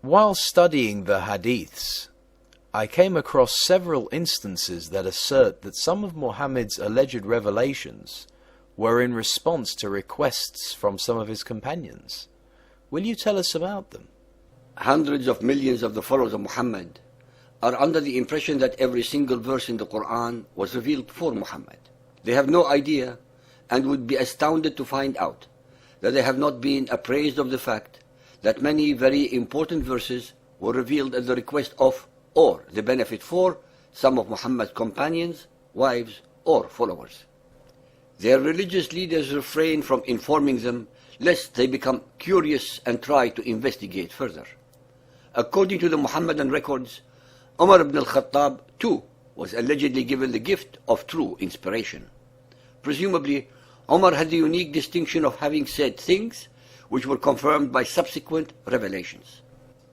While studying the Hadiths, I came across several instances that assert that some of Muhammad's alleged revelations were in response to requests from some of his companions. Will you tell us about them? Hundreds of millions of the followers of Muhammad are under the impression that every single verse in the Quran was revealed for Muhammad. They have no idea and would be astounded to find out that they have not been appraised of the fact that many very important verses were revealed at the request of or the benefit for some of Muhammad's companions, wives, or followers. Their religious leaders refrain from informing them lest they become curious and try to investigate further. According to the Muhammadan records, Umar ibn al-Khattab too was allegedly given the gift of true inspiration. Presumably, Umar had the unique distinction of having said things which were confirmed by subsequent revelations.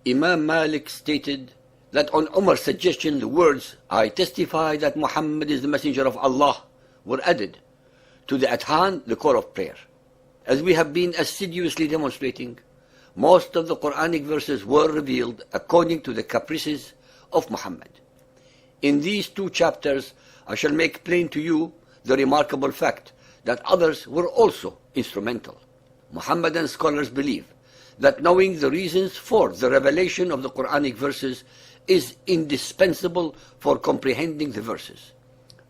Imam Malik stated that on Umar's suggestion the words, "I testify that Muhammad is the messenger of Allah," were added to the Adhan, the core of prayer. As we have been assiduously demonstrating, most of the Quranic verses were revealed according to the caprices of Muhammad. In these 2 chapters, I shall make plain to you the remarkable fact that others were also instrumental. Muhammadan scholars believe that knowing the reasons for the revelation of the Quranic verses is indispensable for comprehending the verses.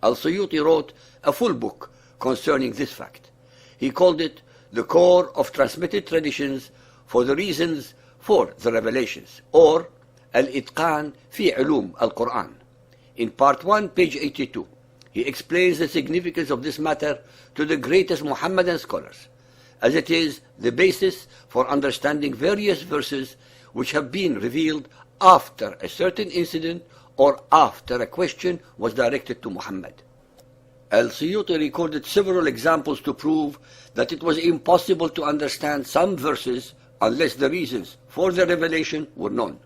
Al-Suyuti wrote a full book concerning this fact. He called it the core of transmitted traditions for the reasons for the revelations, or Al-Itqan fi Ulum al-Quran. In part 1, page 82, he explains the significance of this matter to the greatest Muhammadan scholars, as it is the basis for understanding various verses which have been revealed after a certain incident or after a question was directed to Muhammad. Al-Suyuti recorded several examples to prove that it was impossible to understand some verses unless the reasons for the revelation were known.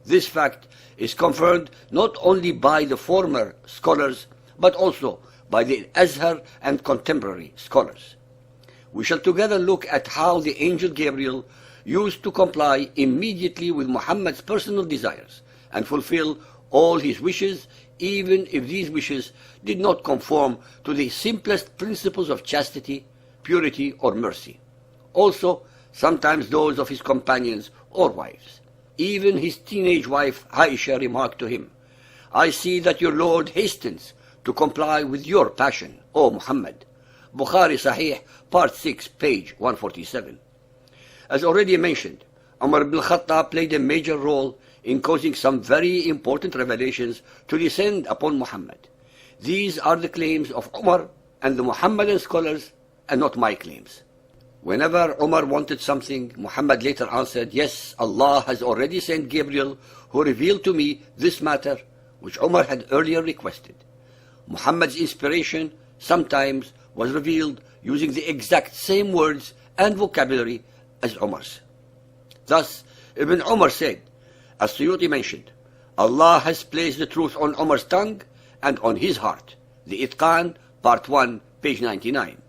This fact is confirmed not only by the former scholars but also by the Azhar and contemporary scholars. We shall together look at how the angel Gabriel used to comply immediately with Muhammad's personal desires and fulfill all his wishes, even if these wishes did not conform to the simplest principles of chastity, purity, or mercy. Also, sometimes those of his companions or wives. Even his teenage wife Aisha remarked to him, "I see that your Lord hastens to comply with your passion, O Muhammad." Bukhari Sahih, part 6, page 147. As already mentioned, Umar ibn al-Khattab played a major role in causing some very important revelations to descend upon Muhammad. These are the claims of Umar and the Muhammadan scholars and not my claims. Whenever Umar wanted something, Muhammad later answered, "Yes, Allah has already sent Gabriel who revealed to me this matter which Umar had earlier requested." Muhammad's inspiration sometimes was revealed using the exact same words and vocabulary as Umar's. Thus, Ibn Umar said, as Suyuti mentioned, Allah has placed the truth on Umar's tongue and on his heart. The Itqan, part 1, page 99.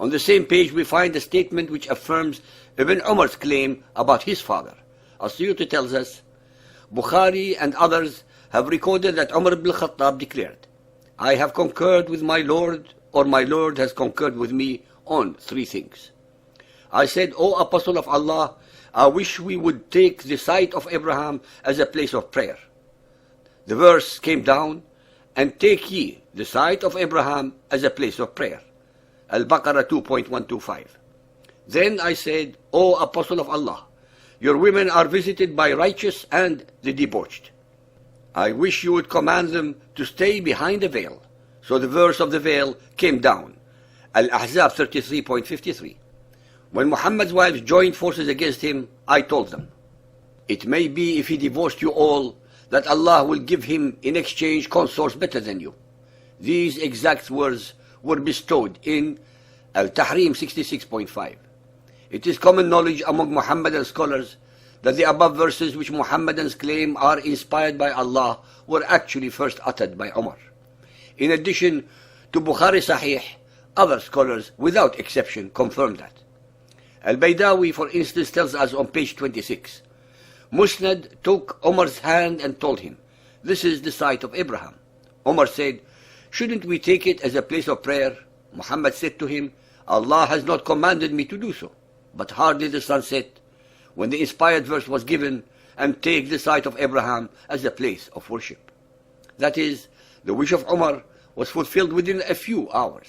On the same page we find a statement which affirms Ibn Umar's claim about his father. As Suyuti tells us, Bukhari and others have recorded that Umar ibn al-Khattab declared, "I have concurred with my Lord, or my Lord has concurred with me on 3 things. I said, O Apostle of Allah, I wish we would take the site of Abraham as a place of prayer." The verse came down, "And take ye the site of Abraham as a place of prayer." Al-Baqarah 2.125. Then I said, O Apostle of Allah, your women are visited by righteous and the debauched. I wish you would command them to stay behind the veil. So the verse of the veil came down. Al-Ahzab 33.53. When Muhammad's wives joined forces against him, I told them, "It may be if he divorced you all, that Allah will give him in exchange consorts better than you." These exact words were bestowed in Al-Tahrim 66.5. It is common knowledge among Muhammadan scholars that the above verses which Muhammadans claim are inspired by Allah were actually first uttered by Umar. In addition to Bukhari Sahih, other scholars without exception confirm that. Al-Baydawi, for instance, tells us on page 26, Musnad took Umar's hand and told him, "This is the site of Abraham." Umar said, "Shouldn't we take it as a place of prayer?" Muhammad said to him, "Allah has not commanded me to do so." But hardly the sun set when the inspired verse was given, "And take the site of Abraham as a place of worship." That is, the wish of Umar was fulfilled within a few hours.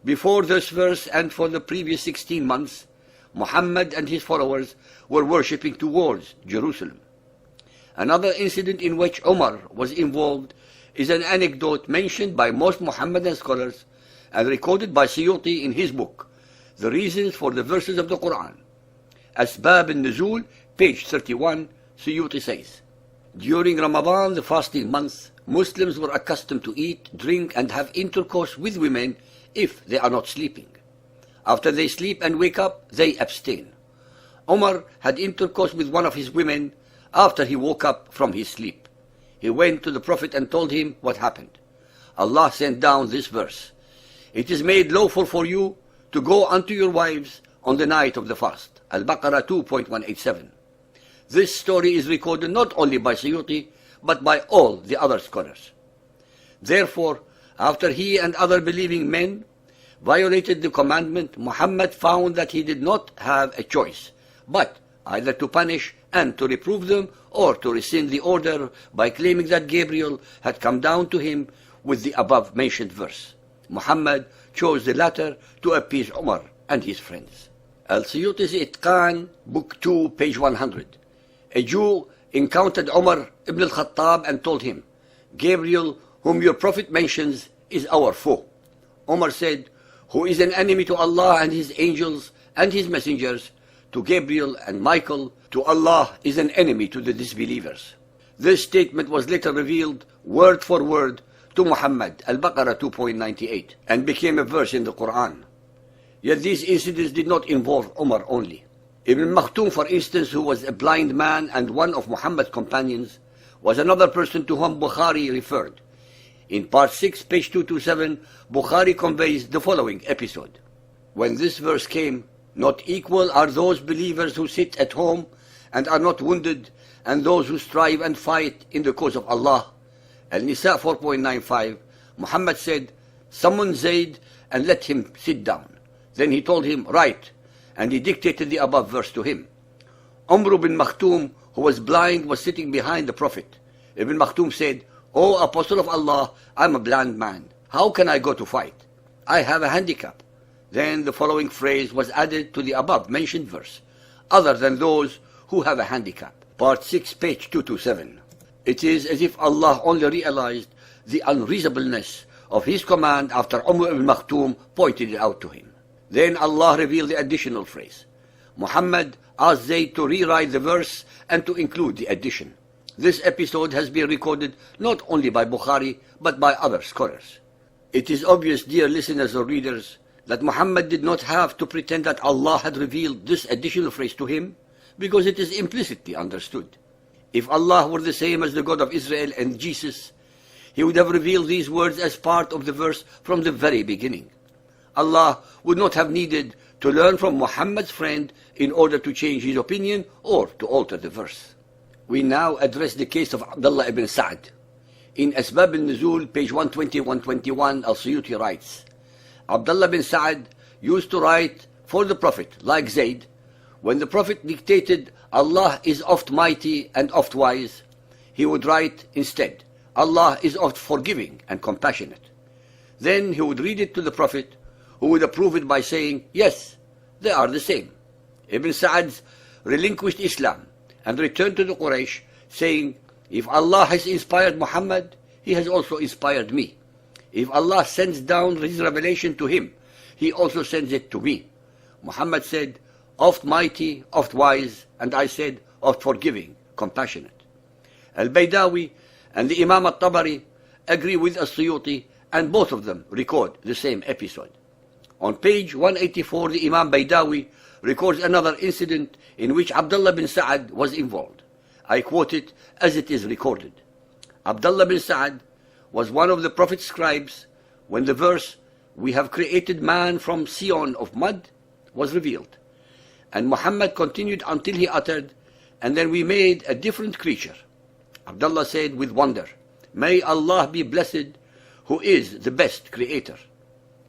Before this verse and for the previous 16 months, Muhammad and his followers were worshipping towards Jerusalem. Another incident in which Umar was involved is an anecdote mentioned by most Muhammadan scholars and recorded by Suyuti in his book, The Reasons for the Verses of the Quran. Asbab al-Nuzul, page 31, Suyuti says, "During Ramadan, the fasting month, Muslims were accustomed to eat, drink, and have intercourse with women if they are not sleeping. After they sleep and wake up, they abstain. Umar had intercourse with one of his women after he woke up from his sleep. He went to the Prophet and told him what happened. Allah sent down this verse, 'It is made lawful for you to go unto your wives on the night of the fast.' Al-Baqarah 2.187. This story is recorded not only by Suyuti, but by all the other scholars. Therefore, after he and other believing men violated the commandment, Muhammad found that he did not have a choice, but either to punish and to reprove them, or to rescind the order by claiming that Gabriel had come down to him with the above-mentioned verse. Muhammad chose the latter to appease Umar and his friends." Al-Suyuti's Itqan, Book 2, page 100. A Jew encountered Umar ibn al-Khattab and told him, "Gabriel, whom your prophet mentions, is our foe." Umar said, "Who is an enemy to Allah and his angels and his messengers, to Gabriel and Michael, to Allah is an enemy to the disbelievers." This statement was later revealed word for word to Muhammad, Al-Baqarah 2.98, and became a verse in the Quran. Yet these incidents did not involve Umar only. Ibn Maktoum, for instance, who was a blind man and one of Muhammad's companions, was another person to whom Bukhari referred. In part 6, page 227, Bukhari conveys the following episode. When this verse came, "Not equal are those believers who sit at home and are not wounded, and those who strive and fight in the cause of Allah." Al-Nisa 4.95, Muhammad said, "Summon Zayd and let him sit down." Then he told him, "Write," and he dictated the above verse to him. Umar bin Maktoum, who was blind, was sitting behind the Prophet. Ibn Maktoum said, "O Apostle of Allah, I am a blind man. How can I go to fight? I have a handicap." Then the following phrase was added to the above-mentioned verse, "other than those who have a handicap." Part 6, page 227. It is as if Allah only realized the unreasonableness of his command after Umar ibn Maktoum pointed it out to him. Then Allah revealed the additional phrase. Muhammad asked Zayd to rewrite the verse and to include the addition. This episode has been recorded not only by Bukhari, but by other scholars. It is obvious, dear listeners or readers, that Muhammad did not have to pretend that Allah had revealed this additional phrase to him, because it is implicitly understood. If Allah were the same as the God of Israel and Jesus, he would have revealed these words as part of the verse from the very beginning. Allah would not have needed to learn from Muhammad's friend in order to change his opinion or to alter the verse. We now address the case of Abdullah ibn Sa'd. In Asbab al-Nuzul, page 120-121, Al-Suyuti writes, Abdullah bin Sa'd used to write for the Prophet, like Zayd. When the Prophet dictated, "Allah is oft mighty and oft wise," he would write instead, "Allah is oft forgiving and compassionate." Then he would read it to the Prophet, who would approve it by saying, "Yes, they are the same." Ibn Sa'd relinquished Islam and returned to the Quraysh, saying, "If Allah has inspired Muhammad, he has also inspired me. If Allah sends down his revelation to him, he also sends it to me." Muhammad said, "Oft mighty, oft wise," and I said, "Oft forgiving, compassionate." Al-Baydawi and the Imam al-Tabari agree with As-Suyuti, and both of them record the same episode. On page 184, the Imam Baydawi records another incident in which Abdullah bin Sa'd was involved. I quote it as it is recorded. Abdullah bin Sa'd was one of the Prophet's scribes when the verse, "We have created man from Sion of mud," was revealed. And Muhammad continued until he uttered, and then we made a different creature. Abdullah said with wonder, "May Allah be blessed, who is the best creator."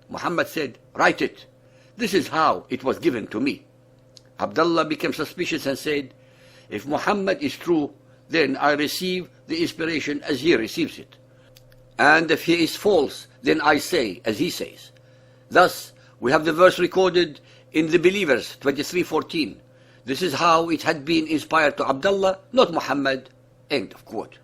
Muhammad said, "Write it. This is how it was given to me." Abdullah became suspicious and said, "If Muhammad is true, then I receive the inspiration as he receives it. And if he is false, then I say as he says." Thus, we have the verse recorded in the Believers 23:14. This is how it had been inspired to Abdullah, not Muhammad. End of quote.